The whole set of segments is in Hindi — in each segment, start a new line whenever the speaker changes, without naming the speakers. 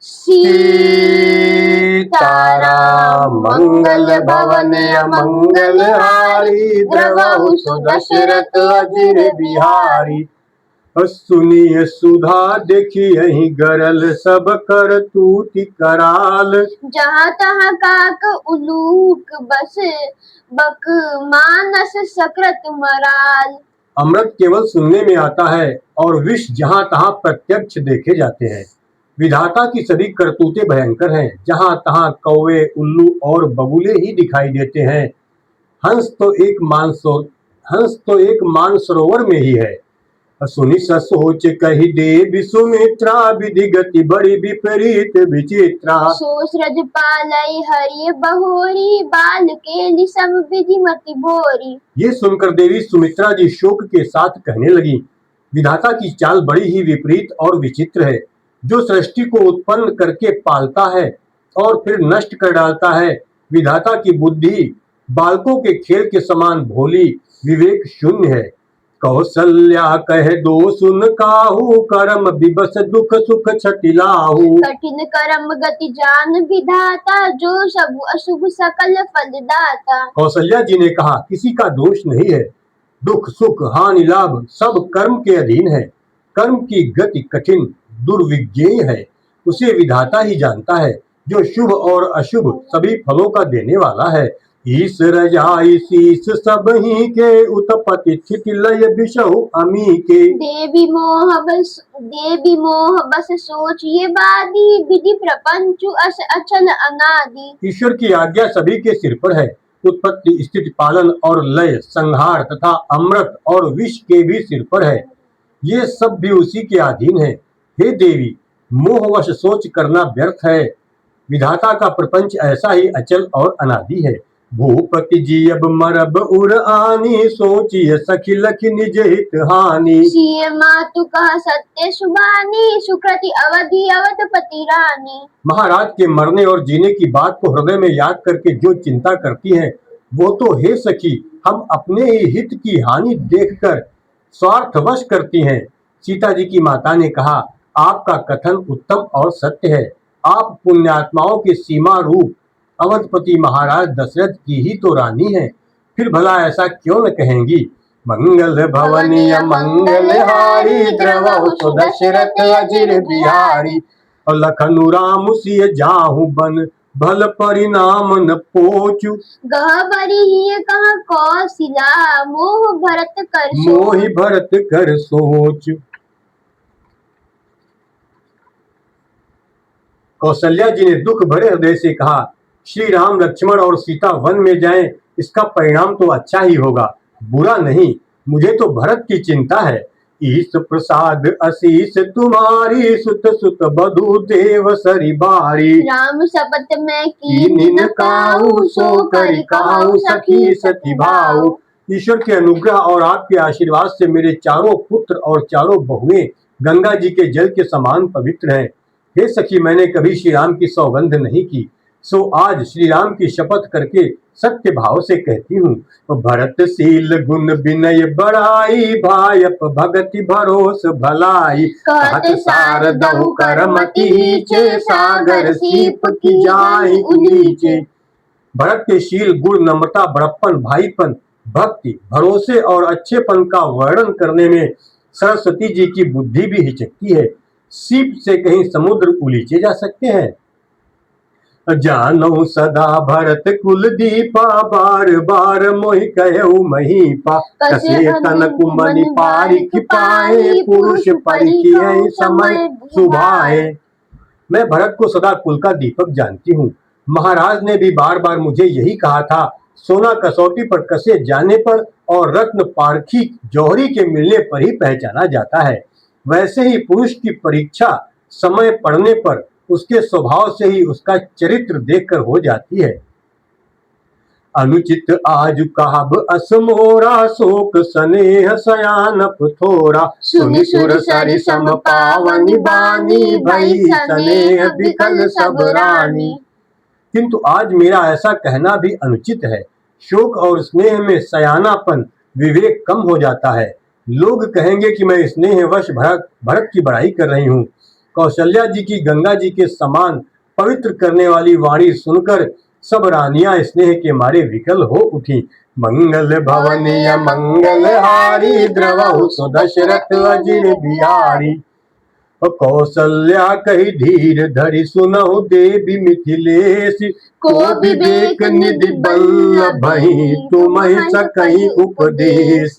सीताराम मंगल भवन मंगल हारी, द्रवहु सुदशरथ अजिर बिहारी। सुनिय सुधा देखी यही गरल, सब कर तूति कराल।
जहाँ तहाँ काक उलूक बस, बक मानस सकृत मराल।
अमृत केवल सुनने में आता है और विष जहाँ तहाँ प्रत्यक्ष देखे जाते हैं। विधाता की सभी करतूतें भयंकर हैं। जहाँ तहाँ कौवे, उल्लू और बगुले ही दिखाई देते हैं। हंस तो एक मानसरोवर में ही है। सुनि सोच कही देवी सुमित्रा, विधि गति बड़ी विपरीत विचित्रा।
सोच रज पालई हरि बहोरी, बाल के लिसम विधि मति भोरी।
ये सुनकर देवी सुमित्रा जी शोक के साथ कहने लगी, विधाता की चाल बड़ी ही विपरीत और विचित्र है। जो सृष्टि को उत्पन्न करके पालता है और फिर नष्ट कर डालता है। विधाता की बुद्धि बालकों के खेल के समान भोली, विवेक शून्य है। कौशल्या कह दो सुन काहू, कर्म विबस दुख सुख छटिलाहू।
कठिन कर्म गति जान विधाता, जो सब अशुभ सकल फल दाता।
कौशल्या जी ने कहा, किसी का दोष नहीं है। दुख सुख हानि लाभ सब कर्म के अधीन है। कर्म की गति कठिन दुर्विज्ञेय है, उसे विधाता ही जानता है, जो शुभ और अशुभ सभी फलों का देने वाला है। ईश रजाई शीस सब ही के, उत्पत्ति स्थिति लय विषहु अमी के।
देवी मोह बस सोच ये बादी, विधि प्रपंच अस अचल अनादि।
ईश्वर की आज्ञा सभी के सिर पर है। उत्पत्ति स्थिति पालन और लय, संहार तथा अमृत और विष के भी सिर पर है। ये सब भी उसी के अधीन है। हे देवी, मोहवश सोच करना व्यर्थ है। विधाता का प्रपंच ऐसा ही अचल और अनादि है। भूपति जी अब मरब उर आनी, सोचिए सखी लखी निज हित हानि।
सिय मातु कह सत्य सुबानी, सुकृति अवधि अवधपति रानी।
महाराज के मरने और जीने की बात को हृदय में याद करके जो चिंता करती है, वो तो हे सखी हम अपने ही हित की हानि देखकर स्वार्थवश करती हैं। सीता जी की माता ने कहा, आपका कथन उत्तम और सत्य है। आप पुण्यात्माओं के सीमा रूप अवधपति महाराज दशरथ की ही तो रानी है, फिर भला ऐसा क्यों न कहेंगी। मंगल भवनीय मंगल हारी, द्रवहु सुदशरथ अजिर बिहारी। और लखनु राम सिय जाहु बन, भल परिणाम न पोचु।
गहबरी ही कहा कौशिला,
मोहि भरत कर सोच। कौशल्या जी ने दुख भरे हृदय से कहा, श्री राम लक्ष्मण और सीता वन में जाएं, इसका परिणाम तो अच्छा ही होगा, बुरा नहीं। मुझे तो भरत की चिंता है। ईश प्रसाद असीस तुम्हारी, सुत सुत बधु देव सरी बारी।
राम शपथ में
कीन काहू, सो करि काहू सखी सती भाऊ। ईश्वर के अनुग्रह और आपके आशीर्वाद से मेरे चारों पुत्र और चारों बहुएं गंगा जी के जल के समान पवित्र हैं। हे सखी, मैंने कभी श्री राम की सौगंध नहीं की, सो आज श्री राम की शपथ करके सत्य भाव से कहती हूँ। भरतशील गुण विनय बड़ाई, भायप भगति भरोस भलाई। कहत सारदहु करमति हीचे, सागर सीप की जाहि उलीचे। भरत के शील गुण नम्रता बड़प्पन भाईपन भक्ति भरोसे और अच्छेपन का वर्णन करने में सरस्वती जी की बुद्धि भी हिचकती है। सीप से कहीं समुद्र उलीचे जा सकते हैं। जानो सदा भरत कुल दीपा, बार बार मोहि कहु महीपा। कसे तन कुमनि पारिख पाए, पुरुष परिकिय समय सुभाए। मैं भरत को सदा कुल का दीपक जानती हूँ। महाराज ने भी बार बार मुझे यही कहा था। सोना कसौटी पर कसे जाने पर और रत्न पारखी जौहरी के मिलने पर ही पहचाना जाता है। वैसे ही पुरुष की परीक्षा समय पड़ने पर उसके स्वभाव से ही उसका चरित्र देखकर हो जाती है। अनुचित आज कहब अस मोरा, शोक स्नेह सयानप थोरा। सुनि सुर सरि सम पावनि बानी, भई स्नेह बिकल सब रानी। किंतु आज मेरा ऐसा कहना भी अनुचित है। शोक और स्नेह में सयानापन विवेक कम हो जाता है। लोग कहेंगे कि मैं स्नेहवश भरत की बड़ाई कर रही हूँ। कौशल्या जी की गंगा जी के समान पवित्र करने वाली वाणी सुनकर सब रानियां स्नेह के मारे विकल हो उठी। मंगल भवनीय मंगल हारी द्रवहु सुदशरथ अजिर बिहारी। कौशल्या कही धीर धरि सुनहु देवी मिथिलेश, को विवेक निधि बल्लभहि तुम्हि सकहि उपदेश।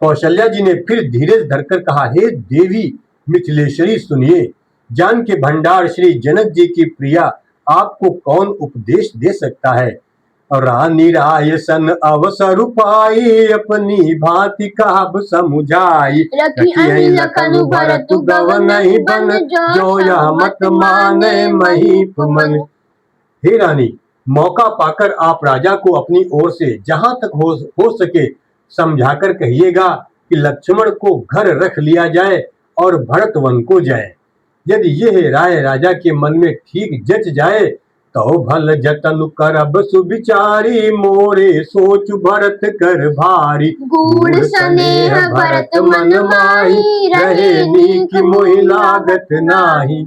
कौशल्या जी ने फिर धीरज धरकर कहा, हे देवी मिथिलेश्वरी सुनिए, ज्ञान के भंडार श्री जनक जी की प्रिया आपको कौन उपदेश दे सकता है। रानी राय सन अवसर पाई अपनी भांति कहब समुझाई।
रखी लखन भरत गवनहि बन
जो यह मत माने महीप मन। हे रानी, मौका पाकर आप राजा को अपनी ओर से जहां तक हो सके समझाकर कहिएगा कि लक्ष्मण को घर रख लिया जाए और भरत वन को जाए। यदि यह राय राजा के मन में ठीक जच जाए तो भल जतन करब सुविचारी, मोरे सोच भरत कर भारी।
गूढ़ स्नेह भरत मन माही, रहे नीक मोहि लागत नाही।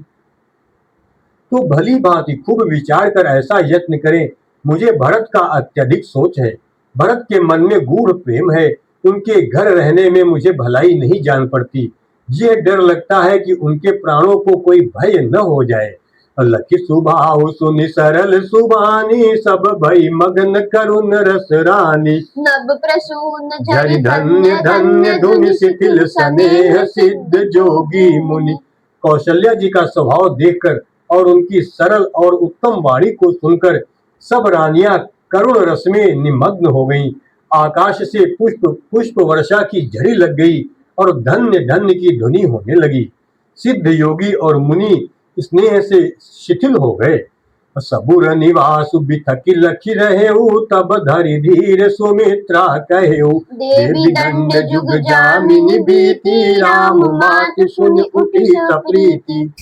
तो भली भांति खूब विचार कर ऐसा यत्न करें। मुझे भरत का अत्यधिक सोच है। भरत के मन में गूढ़ प्रेम है। उनके घर रहने में मुझे भलाई नहीं जान पड़ती। यह डर लगता है कि उनके प्राणों को कोई भय न हो जाए। लखि सुभाव सुनि सरल सुबानी, सब भई मगन करुण रस रानी।
नभ प्रसून
झरि धन्य धन्य धुनि शिथिल स्नेह सिद्ध जोगी मुनि। कौशल्या जी का स्वभाव देखकर और उनकी सरल और उत्तम वाणी को सुनकर सब रानियां करुण रस में निमग्न हो गईं। आकाश से पुष्प वर्षा की झड़ी लग गई और धन्य धन्य की ध्वनि होने लगी। सिद्ध योगी और मुनि स्नेह से शिथिल हो गए। सबुर निवास बिथकि लखि रहेउ, तब धरि धीर सुमित्रा कहेउ।
देवी दंड जुग
जामिनी बीती, राम मात सुनि उठी सप्रीति।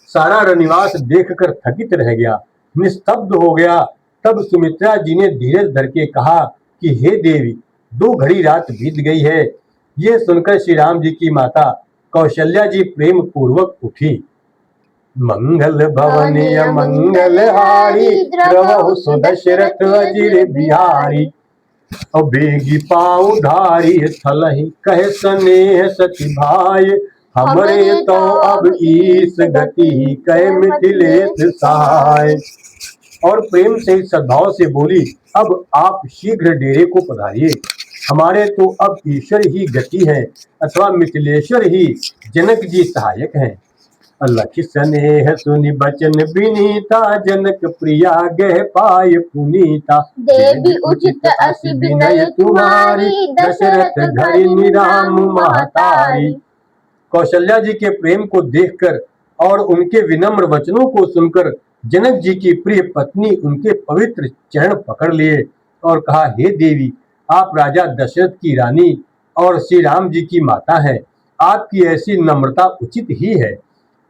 सारा रनिवास देखकर थकित रह गया, निस्तब्ध हो गया। तब सुमित्रा जी ने धीरज धर के कहा कि हे देवी, 2 घड़ी रात बीत गई है। ये सुनकर श्री राम जी की माता कौशल्या जी प्रेम पूर्वक उठी। मंगल भवनीय मंगल हारी, द्रवहु सुदशरथ अजिर बिहारी। बेगी पाऊ धारी थलहि, कहे स्नेह सखी भाई। हमरे तो अब ईस गति, कहे मिथिलेश सहाय। और प्रेम से सद्भाव से बोली, अब आप शीघ्र डेरे को पधारिए। हमारे तो अब ईश्वर ही गति है अथवा मिथिलेश्वर ही जनक जी सहायक हैं। लखि स्नेह सुनि बचन विनीता, जनक प्रिया गह पाय पुनीता।
देवी उचित असी विनय तुम्हारी, दशरथ घरि निराम महतारी।
कौशल्या जी के प्रेम को देखकर और उनके विनम्र वचनों को सुनकर जनक जी की प्रिय पत्नी उनके पवित्र चरण पकड़ लिए और कहा, हे देवी, आप राजा दशरथ की रानी और श्री राम जी की माता हैं। आपकी ऐसी नम्रता उचित ही है।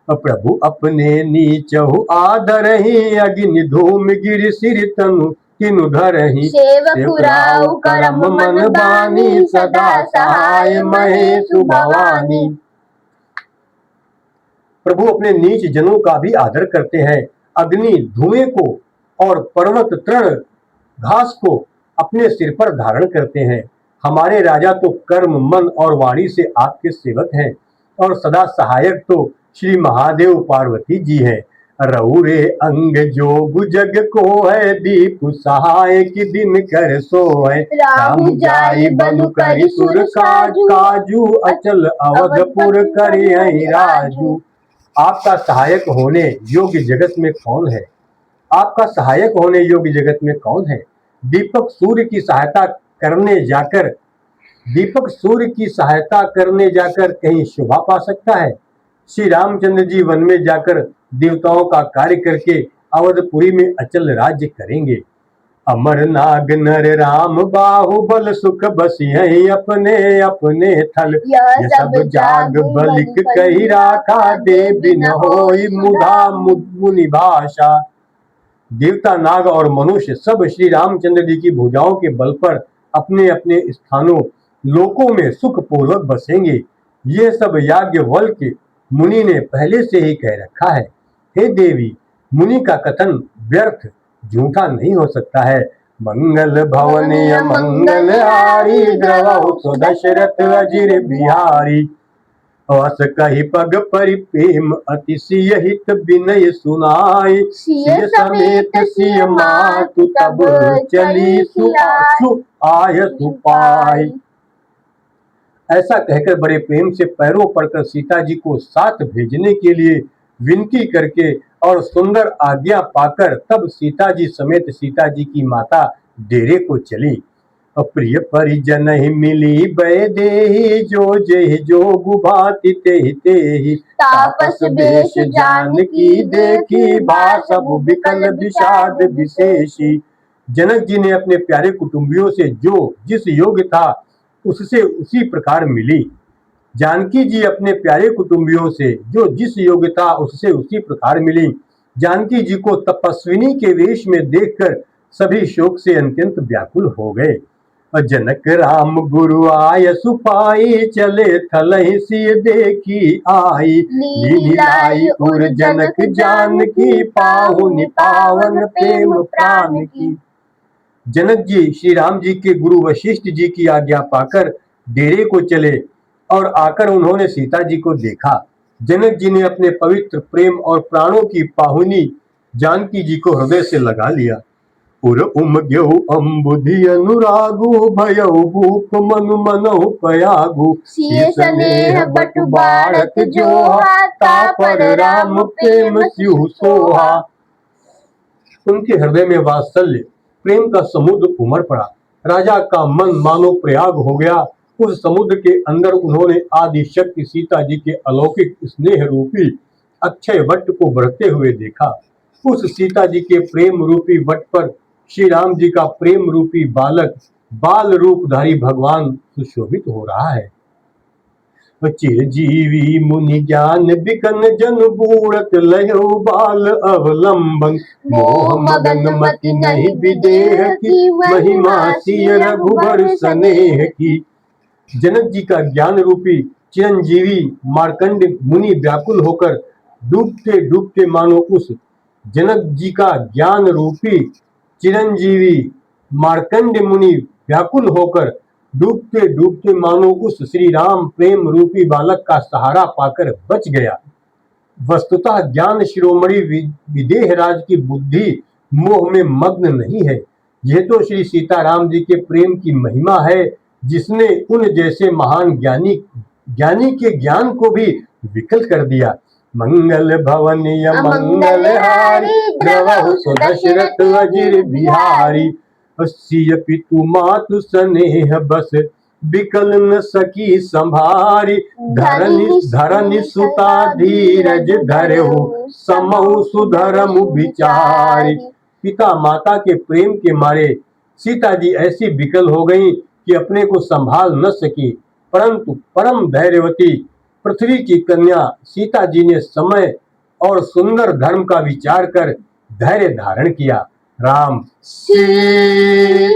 प्रभु अपने नीचहु आदरहि, अग्नि धूम गिरि सिर तनु किनु धरहि।
सेवकुराउ करम मन बानी,
सदा सहाय महेशु भवानी। प्रभु अपने नीच जनों का भी आदर करते हैं। अग्नि धुएं को और पर्वत तृण घास को अपने सिर पर धारण करते हैं। हमारे राजा तो कर्म मन और वाणी से आपके सेवक हैं और सदा सहायक तो श्री महादेव पार्वती जी हैं। रउरे अंग जोग जग को है, दीप सहाय की दिन कर सो है।
राम जाई
बनु करि सुर काजू, अचल अवधपुर करि राजू। आपका सहायक होने योग्य जगत में कौन है? आपका सहायक होने योग्य जगत में कौन है? दीपक सूर्य की सहायता करने जाकर कहीं शोभा पा सकता है? श्री रामचंद्र जी वन में जाकर देवताओं का कार्य करके अवधपुरी में अचल राज्य करेंगे। अमर नाग नर राम बाहुबल, सुख बसियहि अपने अपने थल। यह सब जाग बलिक कही राखा, देवी न होई मुधा मुनि भाषा। देवता नाग और मनुष्य सब श्री रामचंद्र जी की भुजाओं के बल पर अपने अपने स्थानों लोकों में सुख पूर्वक बसेंगे। ये सब याज्ञवल्क्य मुनि ने पहले से ही कह रखा है। हे देवी, मुनि का कथन व्यर्थ झूठा नहीं हो सकता है। मंगल भवनीय मंगलहारी द्रवहु सो दशरथ अजिर बिहारी। अस कहि पग परिप्रेम अति सिय हित विनय सुनाई। सिय समेत सिय मातु तब चली आय सुपाई। ऐसा कहकर बड़े प्रेम से पैरों पड़कर सीता जी को साथ भेजने के लिए विनती करके और सुंदर आज्ञा पाकर तब सीता जी समेत सीता जी की माता डेरे को चली। प्रिय परिजन ही मिली बै देहि जो जेहि जोगु भाति तेहि तेहि।
तापस बेश जानकी देखी
भासबु विकल विषाद विशेषी। जनक जी ने अपने प्यारे कुटुंबियों से जो जिस योग्य था उससे उसी प्रकार मिली। जानकी जी अपने प्यारे कुटुंबियों से जो जिस योग्य था उससे उसी प्रकार मिली। जानकी जी को तपस्विनी के वेश में देखकर सभी शोक से अत्यंत व्याकुल हो गए। जनक राम गुरु आय सुपाई चले थलहि सिय देखी आई। लीलाई उर जनक जानकी पाहुनि पावन प्रेम प्राण की। जनक जी श्री राम जी के गुरु वशिष्ठ जी की आज्ञा पाकर डेरे को चले और आकर उन्होंने सीता जी को देखा। जनक जी ने अपने पवित्र प्रेम और प्राणों की पाहुनी जानकी जी को हृदय से लगा लिया। पुर उमग्यहु अम्बुधि अनुरागु भयउ भूप मनु मनहु पयागु।
सिय स्नेह बटु बाड़क जोहा तापर राम प्रेम
स्युः सोहा। उनके हृदय में वात्सल्य प्रेम का समुद्र उमड़ पड़ा। राजा का मन मानो प्रयाग हो गया। उस समुद्र के अंदर उन्होंने आदि शक्ति सीता जी के अलौकिक स्नेह रूपी अक्षय वट को बढ़ते हुए देखा। उस सीता जी के प्रेम रूपी वट पर श्री राम जी का प्रेम रूपी बालक बाल रूपधारी भगवान सुशोभित हो रहा है। चिरजीवी मुनि ज्ञान बिकन जन बूढ़त लयो बाल अवलंबन। मोह मगन मति नहीं विदेह की महिमा सिय रघुबर स्नेह की। जनक जी का ज्ञान रूपी चिरंजीवी मार्कंड मुनि व्याकुल होकर डूबते डूबते मानो उस जनक जी का ज्ञान रूपी चिरंजीवी मार्कंड मुनि व्याकुल होकर डूबते डूबते मानो उस श्री राम प्रेम रूपी बालक का सहारा पाकर बच गया। वस्तुतः ज्ञान शिरोमणि विदेह राज की बुद्धि मोह में मग्न नहीं है। यह तो श्री सीताराम जी के प्रेम की महिमा है जिसने उन जैसे महान ज्ञानी के ज्ञान को भी विकल कर दिया। मंगल भवनीय मंगलहारी द्रवहु सो दशरथ अजिर बिहारी। सिय पितु मातु स्नेह बस विकल न सकी संभारी। धरनि सुता धीरज धरहु समहु सुधरम विचारी। पिता माता के प्रेम के मारे सीता जी ऐसी विकल हो गई कि अपने को संभाल न सकी, परंतु परम धैर्यवती पृथ्वी की कन्या सीता जी ने समय और सुंदर धर्म का विचार कर धैर्य धारण किया। राम सीताराम।